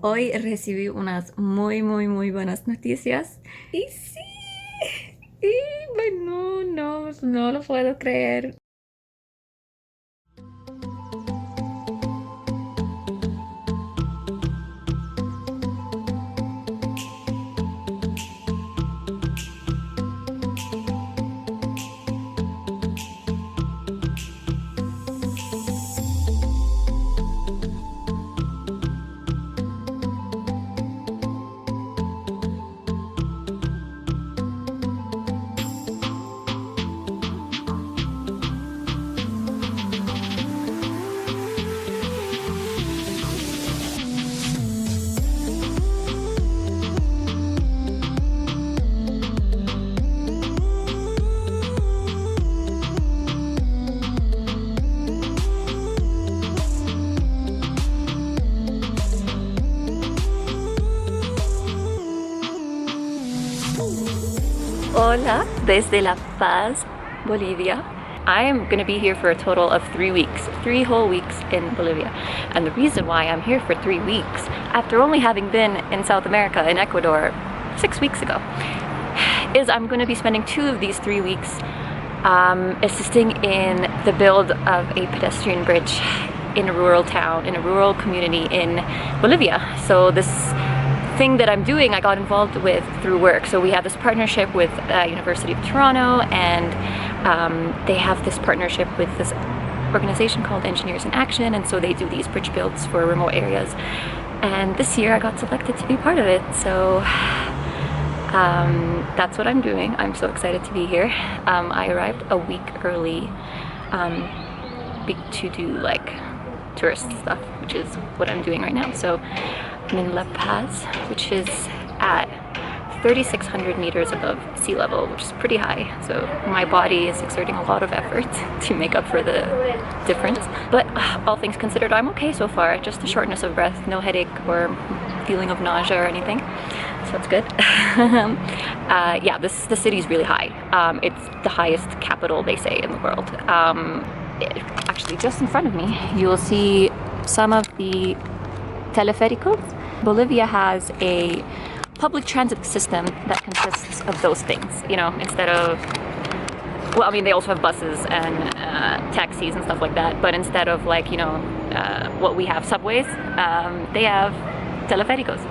Hoy recibí unas muy buenas noticias. Y sí, y bueno, no lo puedo creer. Hola, desde La Paz, Bolivia. I am going to be here for a total of 3 weeks, 3 whole weeks in Bolivia. And the reason why I'm here for 3 weeks, after only having been in South America, in Ecuador, 6 weeks ago, is I'm going to be spending 2 of these 3 weeks assisting in the build of a pedestrian bridge in a rural town, in a rural community in Bolivia. So this thing that I'm doing, I got involved with through work. So we have this partnership with University of Toronto, and they have this partnership with this organization called Engineers in Action, and so they do these bridge builds for remote areas. And this year I got selected to be part of it, so that's what I'm doing. I'm so excited to be here. I arrived a week early to do like tourist stuff, which is what I'm doing right now. So I'm in La Paz, which is at 3,600 meters above sea level, which is pretty high. So my body is exerting a lot of effort to make up for the difference. But all things considered, I'm okay so far. Just a shortness of breath, no headache or feeling of nausea or anything. So that's good. Yeah, the city's really high. It's the highest capital, they say, in the world. Actually, just in front of me, you will see some of the telefericos. Bolivia has a public transit system that consists of those things, you know, instead of, well, I mean, they also have buses and taxis and stuff like that, but instead of like, you know, what we have, subways, they have telefericos,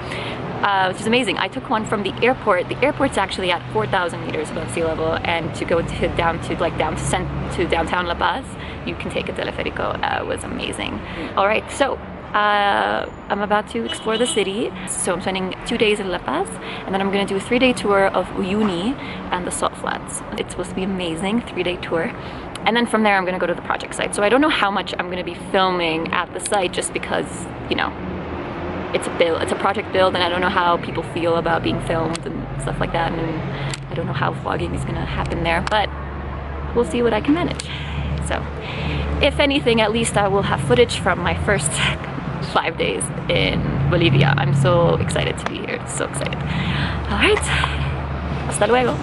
which is amazing. I took one from the airport. The airport's actually at 4,000 meters above sea level, and to go down to downtown La Paz, you can take a teleferico. It was amazing. All right, so I'm about to explore the city. So I'm spending 2 days in La Paz, and then I'm going to do a 3-day tour of Uyuni and the Salt Flats. It's supposed to be amazing, 3-day tour. And then from there, I'm going to go to the project site. So I don't know how much I'm going to be filming at the site, just because, you know, it's a project build, and I don't know how people feel about being filmed and stuff like that. And I don't know how vlogging is going to happen there, but we'll see what I can manage. So if anything, at least I will have footage from my first 5 days in Bolivia. I'm so excited to be here, so excited. All right, hasta luego.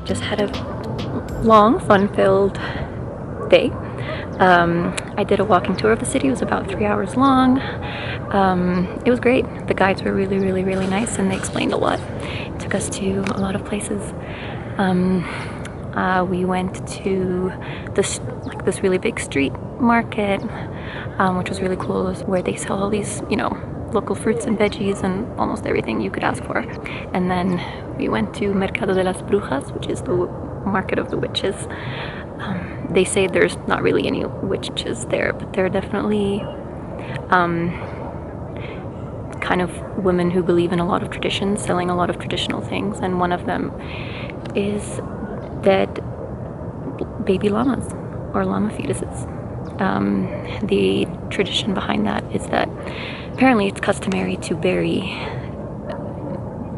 Just had a long, fun-filled day. I did a walking tour of the city. It was about 3 hours long. It was great. The guides were really nice, and they explained a lot. It took us to a lot of places. We went to this really big street market, which was really cool. It was where they sell all these, you know, local fruits and veggies and almost everything you could ask for. And then we went to Mercado de las Brujas, which is the market of the witches. They say there's not really any witches there, but there are definitely kind of women who believe in a lot of traditions, selling a lot of traditional things, and one of them is dead baby llamas or llama fetuses. The tradition behind that is that apparently it's customary to bury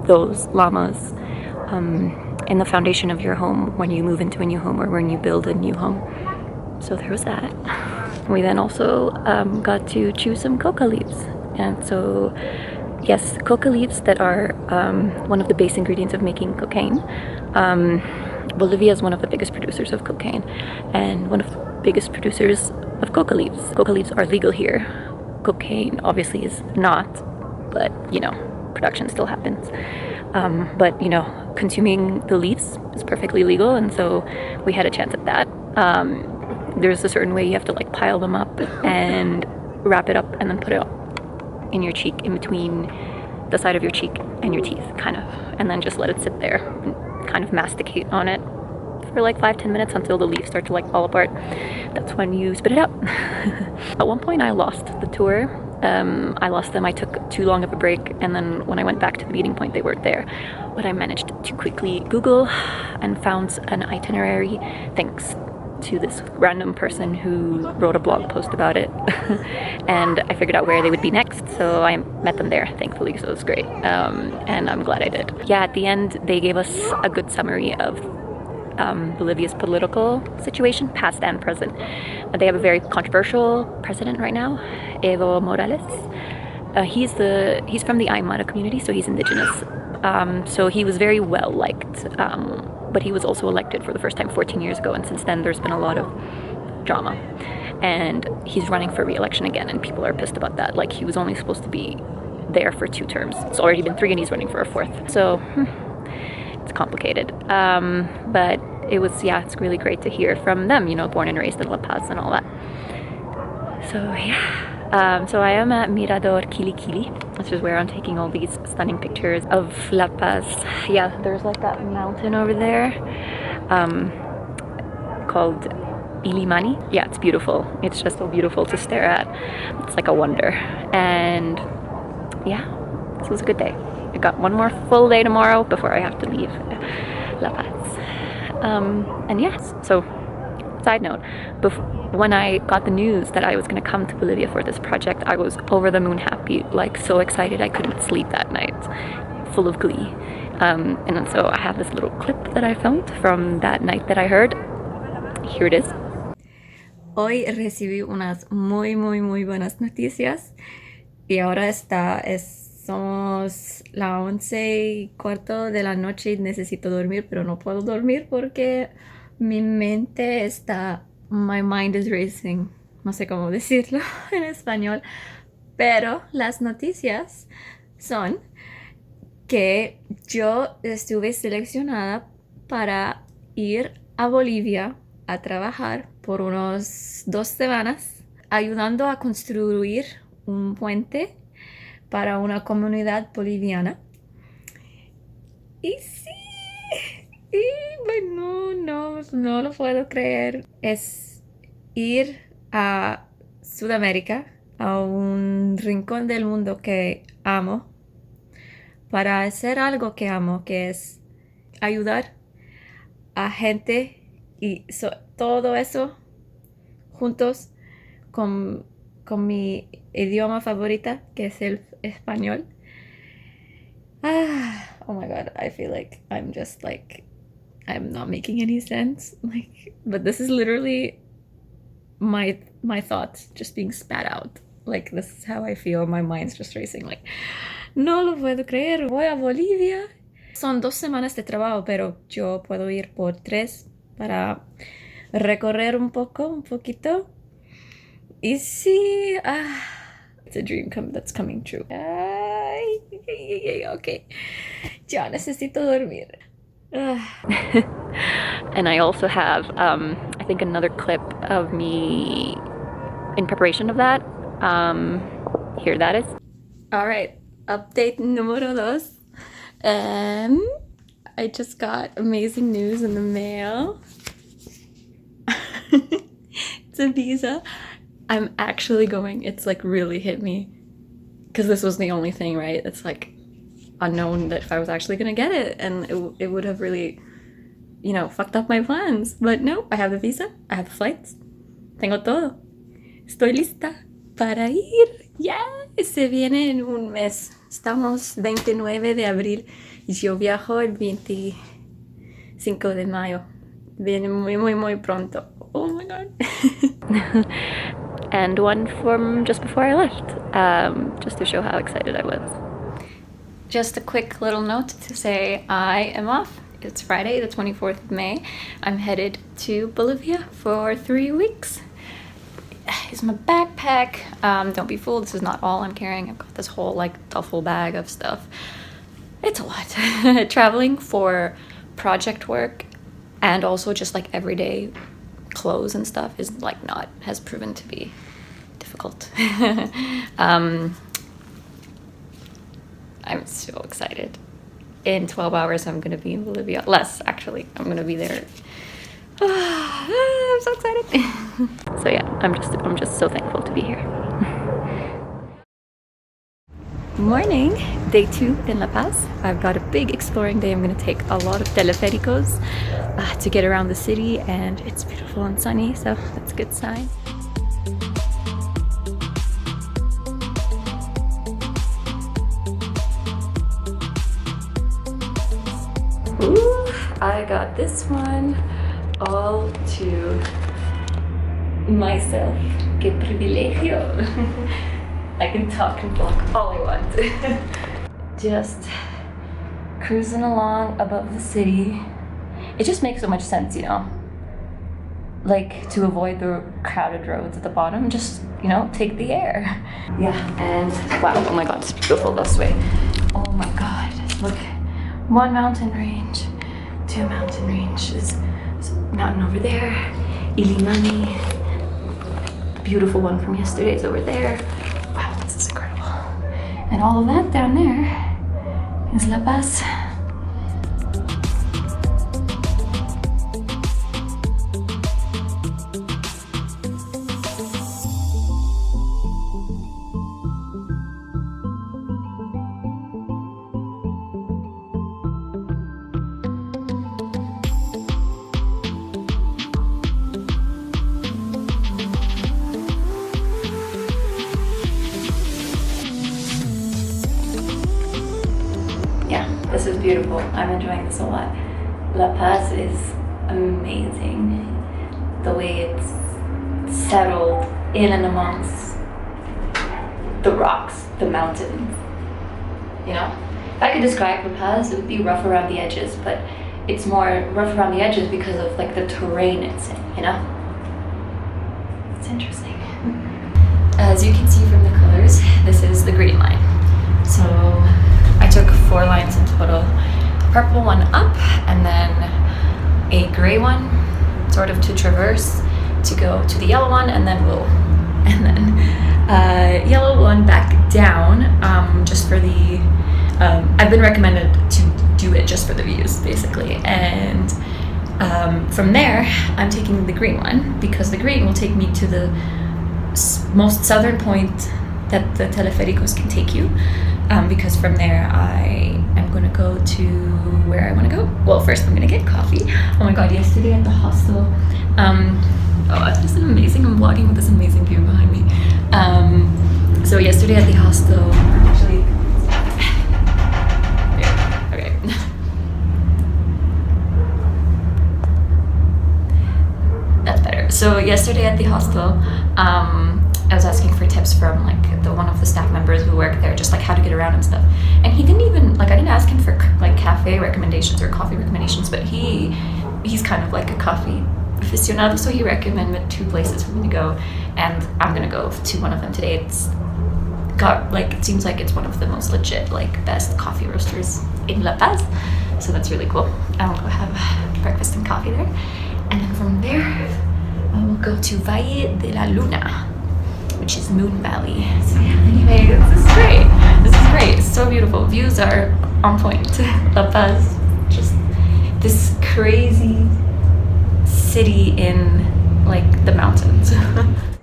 those llamas in the foundation of your home when you move into a new home or when you build a new home. So there was that. We then also got to chew some coca leaves. And so, yes, coca leaves that are one of the base ingredients of making cocaine. Bolivia is one of the biggest producers of cocaine and one of the biggest producers of coca leaves. Coca leaves are legal here. Cocaine obviously is not, but you know, production still happens. But you know, consuming the leaves is perfectly legal, and so we had a chance at that. There's a certain way you have to like pile them up and wrap it up and then put it in your cheek, in between the side of your cheek and your teeth, kind of, and then just let it sit there and kind of masticate on it for like 5-10 minutes until the leaves start to like fall apart. That's when you spit it out. At one point I lost the tour. I lost them. I took too long of a break, and then when I went back to the meeting point, they weren't there. But I managed to quickly Google and found an itinerary thanks to this random person who wrote a blog post about it. And I figured out where they would be next, so I met them there, thankfully, so it was great. And I'm glad I did. Yeah, at the end, they gave us a good summary of Bolivia's political situation, past and present. They have a very controversial president right now, Evo Morales. He's from the Aymara community, so he's indigenous. So he was very well liked, but he was also elected for the first time 14 years ago, and since then there's been a lot of drama. And he's running for re-election again, and people are pissed about that. Like, he was only supposed to be there for 2 terms. It's already been 3 and he's running for a 4th. So it's complicated. But it was, yeah, it's really great to hear from them, you know, born and raised in La Paz and all that. So yeah, so I am at Mirador Kili Kili, which is where I'm taking all these stunning pictures of La Paz. Yeah, there's like that mountain over there called Ilimani. Yeah, it's beautiful. It's just so beautiful to stare at. It's like a wonder. And yeah, this was a good day. I got one more full day tomorrow before I have to leave La Paz. And yes, so side note, when I got the news that I was going to come to Bolivia for this project, I was over the moon happy, like so excited I couldn't sleep that night, full of glee. And then so I have this little clip that I filmed from that night that I heard. Here it is. Hoy recibí unas muy buenas noticias y ahora somos las 11:15 de la noche y necesito dormir, pero no puedo dormir porque mi mente está, my mind is racing, no sé cómo decirlo en español, pero las noticias son que yo estuve seleccionada para ir a Bolivia a trabajar por unos 2 semanas ayudando a construir un puente para una comunidad boliviana. Y sí, y bueno, no lo puedo creer. Es ir a Sudamérica, a un rincón del mundo que amo, para hacer algo que amo, que es ayudar a gente, y todo eso juntos con mi idioma favorita, que es el español. Oh my god, I feel like I'm just like, I'm not making any sense, like, but this is literally my thoughts just being spat out. Like, this is how I feel. My mind's just racing, like, no lo puedo creer, voy a Bolivia. Son 2 semanas de trabajo, pero yo puedo ir por 3 para recorrer un poquito. Y sí, it's a dream that's coming true. Okay, ya necesito dormir. And I also have, I think, another clip of me in preparation of that. Here that is. All right, update número 2. I just got amazing news in the mail. It's a visa. I'm actually going. It's like really hit me because this was the only thing, right? It's like unknown that if I was actually gonna get it, and it would have really, you know, fucked up my plans. But no, I have the visa, I have the flights, tengo todo. Estoy lista para ir. Ya, se viene en un mes. Estamos 29 de abril y yo viajo el 25 de mayo. Viene muy, muy, muy pronto. Oh my god. And one from just before I left, just to show how excited I was. Just a quick little note to say I am off. It's Friday, the 24th of May. I'm headed to Bolivia for 3 weeks. Here's my backpack. Don't be fooled, this is not all I'm carrying. I've got this whole like duffel bag of stuff. It's a lot. Traveling for project work and also just like everyday clothes and stuff is like has proven to be difficult. I'm so excited. In 12 hours I'm gonna be in Bolivia. Less actually, I'm gonna be there. I'm so excited. So yeah, I'm just so thankful to be here. Morning, day 2 in La Paz. I've got a big exploring day. I'm gonna take a lot of telefericos to get around the city, and it's beautiful and sunny, so that's a good sign. Ooh, I got this one all to myself. Que privilegio. I can talk and walk all I want. Just cruising along above the city. It just makes so much sense, you know? Like, to avoid the crowded roads at the bottom, just, you know, take the air. Yeah, and wow, oh my god, it's beautiful this way. Oh my god, look. 1 mountain range, 2 mountain ranges. There's a mountain over there. Ilimani. The beautiful one from yesterday is over there. Wow, this is incredible. And all of that down there is La Paz. This is beautiful. I'm enjoying this a lot. La Paz is amazing. The way it's settled in and amongst the rocks, the mountains. You know? If I could describe La Paz, it would be rough around the edges, but it's more rough around the edges because of like the terrain it's in, you know? It's interesting. As you can see from the colors, this is the green line. So I took 4 lines in total. A purple one up, and then a gray one, sort of to traverse, to go to the yellow one, and then yellow one back down, just for the, I've been recommended to do it just for the views, basically. And from there, I'm taking the green one, because the green will take me to the most southern point that the telefericos can take you. Because from there I am going to go to where I want to go. Well, first I'm going to get coffee. Oh my god, yesterday at the hostel, this is amazing. I'm vlogging with this amazing view behind me. So yesterday at the hostel, actually, yeah, okay. That's better. So yesterday at the hostel, I was asking for tips from like one of the staff members who work there, just like how to get around and stuff. And he didn't even, like, I didn't ask him for like cafe recommendations or coffee recommendations, but he's kind of like a coffee aficionado, so he recommended 2 places for me to go, and I'm gonna go to one of them today. It's got like, it seems like it's one of the most legit, like, best coffee roasters in La Paz, so that's really cool. I'll go have breakfast and coffee there, and then from there I will go to Valle de la Luna, which is Moon Valley. So yeah, anyway, this is great. This is great. It's so beautiful. Views are on point. La Paz, just this crazy city in like the mountains.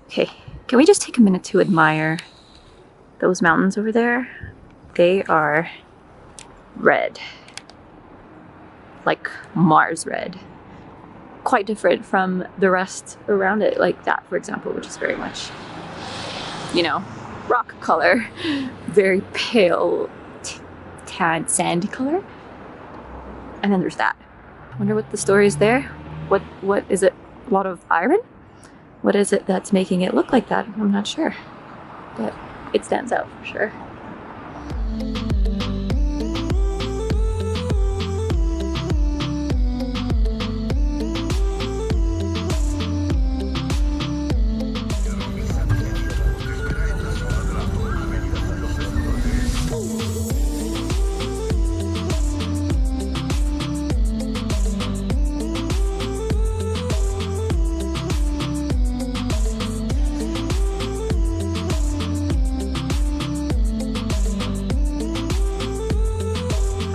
Okay, can we just take a minute to admire those mountains over there? They are red, like Mars red. Quite different from the rest around it, like that, for example, which is very much, you know, rock color, very pale tan sandy color. And then there's that. I wonder what the story is there. What is it? A lot of iron? What is it that's making it look like that? I'm not sure, but it stands out for sure.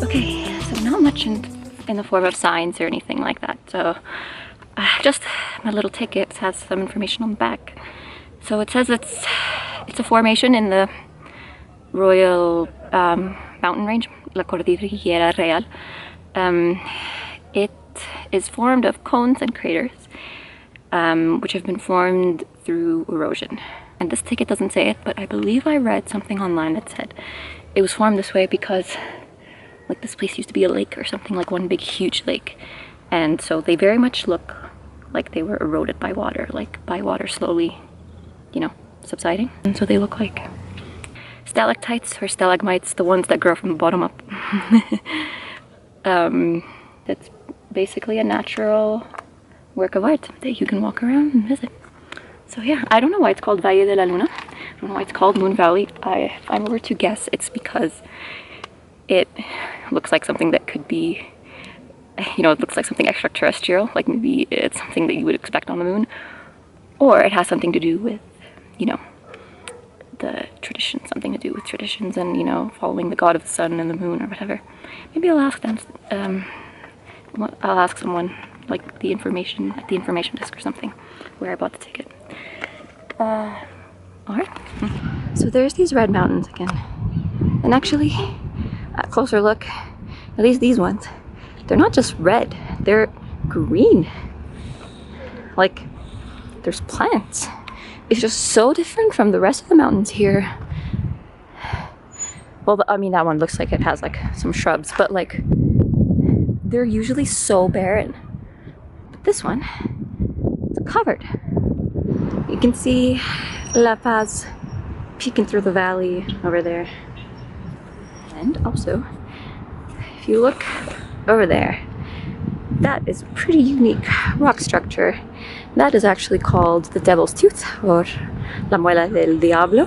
Okay, so not much in the form of signs or anything like that. So just my little ticket has some information on the back. So it says it's a formation in the Royal mountain range, La Cordillera Real. It is formed of cones and craters, which have been formed through erosion. And this ticket doesn't say it, but I believe I read something online that said it was formed this way because like this place used to be a lake or something, like one big huge lake, and so they very much look like they were eroded by water, like by water slowly, you know, subsiding. And so they look like stalactites or stalagmites, the ones that grow from the bottom up. That's basically a natural work of art that you can walk around and visit. So yeah, I don't know why it's called Valle de la Luna. I don't know why it's called Moon Valley. If I were to guess, it's because it looks like something that could be, you know, it looks like something extraterrestrial, like maybe it's something that you would expect on the moon, or it has something to do with, you know, the tradition, something to do with traditions and, you know, following the god of the sun and the moon or whatever. Maybe I'll ask them, I'll ask someone, like the information, at the information desk or something, where I bought the ticket. Alright. So there's these red mountains again. And actually, at closer look, at least these ones, they're not just red, they're green. Like, there's plants. It's just so different from the rest of the mountains here. Well, I mean, that one looks like it has like some shrubs, but like, they're usually so barren. But this one, it's covered. You can see La Paz peeking through the valley over there. And also, if you look over there, that is a pretty unique rock structure. That is actually called the Devil's Tooth, or La Muela del Diablo.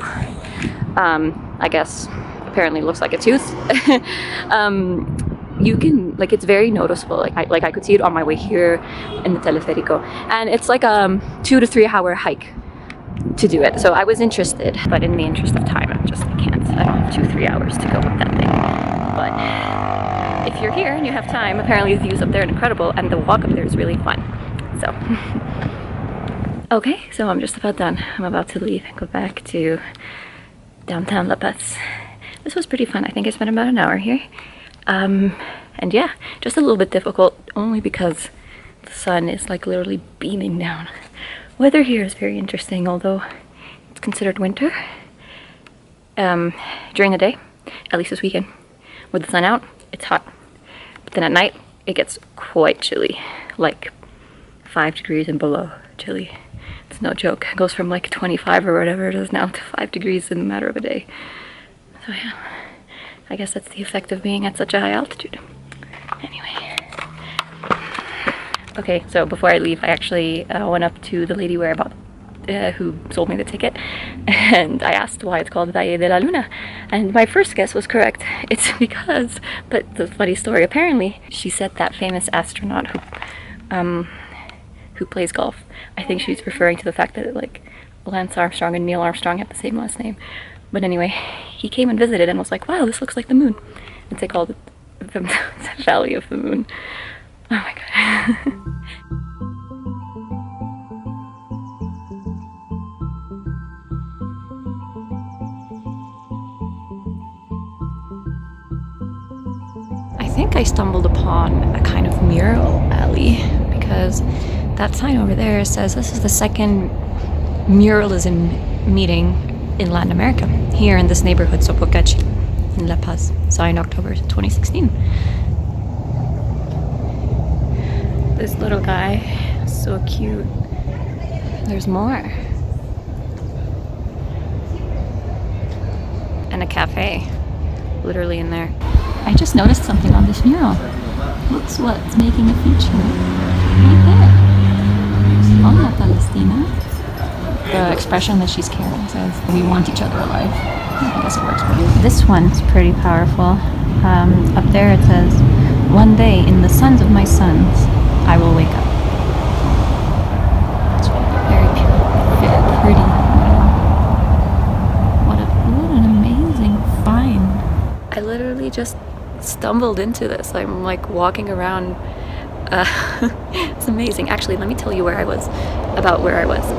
I guess, apparently it looks like a tooth. You can, like, it's very noticeable. Like I could see it on my way here in the teleférico. And it's like a 2 to 3 hour hike to do it. So I was interested, but in the interest of time, I can't. I don't have 2-3 hours to go with that thing. But if you're here and you have time, apparently the views up there are incredible, and the walk up there is really fun. So, okay, so I'm just about done. I'm about to leave and go back to downtown La Paz. This was pretty fun. I think I spent about an hour here. And yeah, just a little bit difficult, only because the sun is like literally beaming down. Weather here is very interesting, although it's considered winter. During the day, at least this weekend, with the sun out, it's hot. But then at night, it gets quite chilly, like 5 degrees and below chilly. It's no joke. It goes from like 25 or whatever it is now to 5 degrees in a matter of a day. So yeah, I guess that's the effect of being at such a high altitude. Anyway. Okay, so before I leave, I actually went up to the lady where I bought, who sold me the ticket, and I asked why it's called Valle de la Luna, and my first guess was correct. It's because, but the funny story, apparently she said that famous astronaut who plays golf, I think she's referring to the fact that like Lance Armstrong and Neil Armstrong have the same last name. But anyway, he came and visited and was like, wow, this looks like the moon. And they called it the Valley of the Moon. Oh my god. think I stumbled upon a kind of mural alley because that sign over there says this is the second muralism meeting in Latin America, here in this neighborhood, Sopocachi, in La Paz, signed October 2016. This little guy, so cute. There's more. And a cafe, literally in there. I just noticed something on this mural. Looks what's making a feature right there. Hola, Palestina. The expression that she's carrying says, "We want each other alive." I guess it works. This one's pretty powerful. Up there it says, "One day in the sons of my sons, I will wake up." It's very pure, very pretty. What an amazing find. I literally just stumbled into this. I'm like walking around. It's amazing. Actually, let me tell you where I was.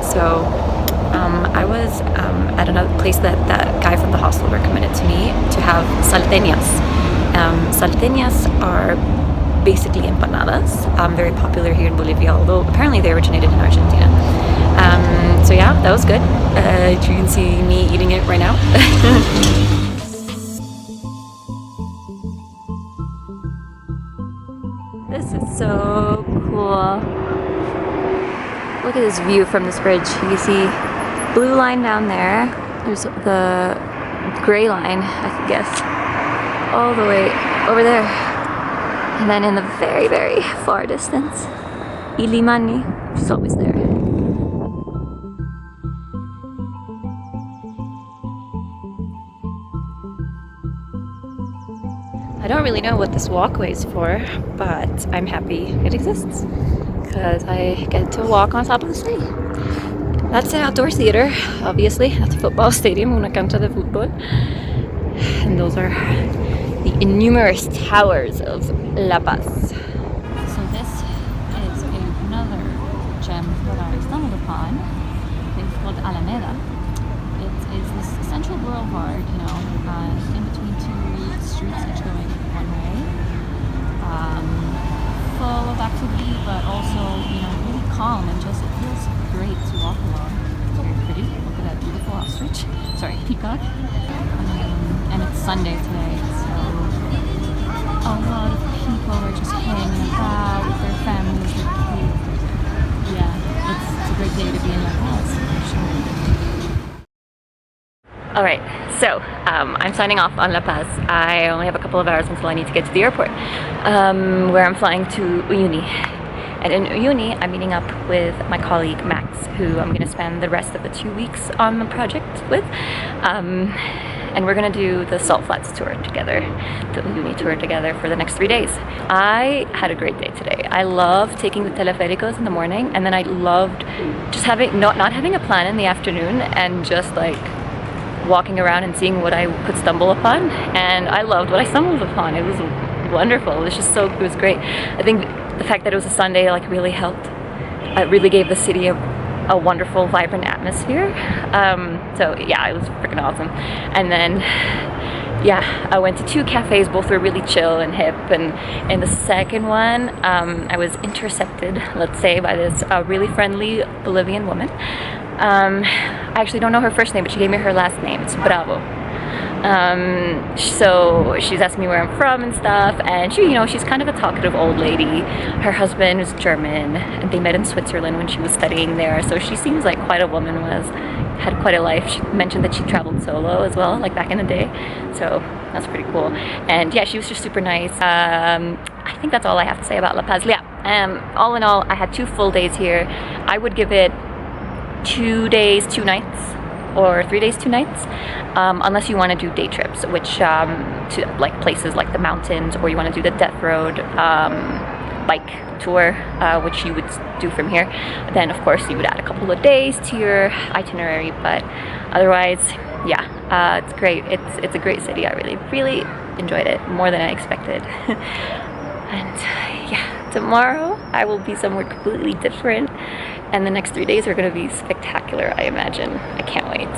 So I was at another place that guy from the hostel recommended to me to have salteñas. Salteñas are basically empanadas, very popular here in Bolivia, although apparently they originated in Argentina. So yeah, that was good. You can see me eating it right now. This is so cool. Look at this view from this bridge. You see blue line down there. There's the gray line, I guess, all the way over there. And then in the very, very far distance, Ilimani, which is always there. I don't really know what this walkway is for, but I'm happy it exists because I get to walk on top of the city. That's the outdoor theater, obviously. That's a football stadium, una cancha de fútbol. And those are the innumerous towers of La Paz. So this is another gem that I stumbled upon. It's called Alameda. It is this central boulevard, in between two streets, each going one way. Full of activity, but also, really calm and just it feels great to walk along. It's very pretty. Look at that beautiful ostrich. Sorry, peacock. And it's Sunday today, so a lot of people are just hanging out with their families, their kids. Yeah, it's a great day to be in La Paz, for sure. Alright, so I'm signing off on La Paz. I only have a couple of hours until I need to get to the airport, where I'm flying to Uyuni. And in Uyuni, I'm meeting up with my colleague Max, who I'm going to spend the rest of the 2 weeks on the project with. And we're going to do the Salt Flats tour together, the Uyuni tour together for the next 3 days. I had a great day today. I loved taking the telefericos in the morning, and then I loved just having not having a plan in the afternoon and just like walking around and seeing what I could stumble upon. And I loved what I stumbled upon. It was wonderful. It was great. I think the fact that it was a Sunday really helped. It really gave the city a wonderful, vibrant atmosphere. So yeah, it was freaking awesome. And then yeah, I went to 2 cafes. Both were really chill and hip. And in the second one, I was intercepted, let's say, by this really friendly Bolivian woman. I actually don't know her first name, but she gave me her last name. It's Bravo. So she's asking me where I'm from and stuff, and she's kind of a talkative old lady. Her husband is German, and they met in Switzerland when she was studying there, so she seems like quite a woman, had quite a life. She mentioned that she traveled solo as well, like back in the day, so that's pretty cool. And yeah, she was just super nice. I think that's all I have to say about La Paz. Yeah, all in all, I had 2 full days here. I would give it 2 days, 2 nights, or 3 days, 2 nights, unless you want to do day trips, which to like places like the mountains, or you want to do the Death Road bike tour, which you would do from here. Then of course you would add a couple of days to your itinerary, but otherwise, yeah, it's great. It's a great city. I really enjoyed it, more than I expected. And yeah, tomorrow I will be somewhere completely different, and the next 3 days are going to be spectacular, I imagine. I can't wait.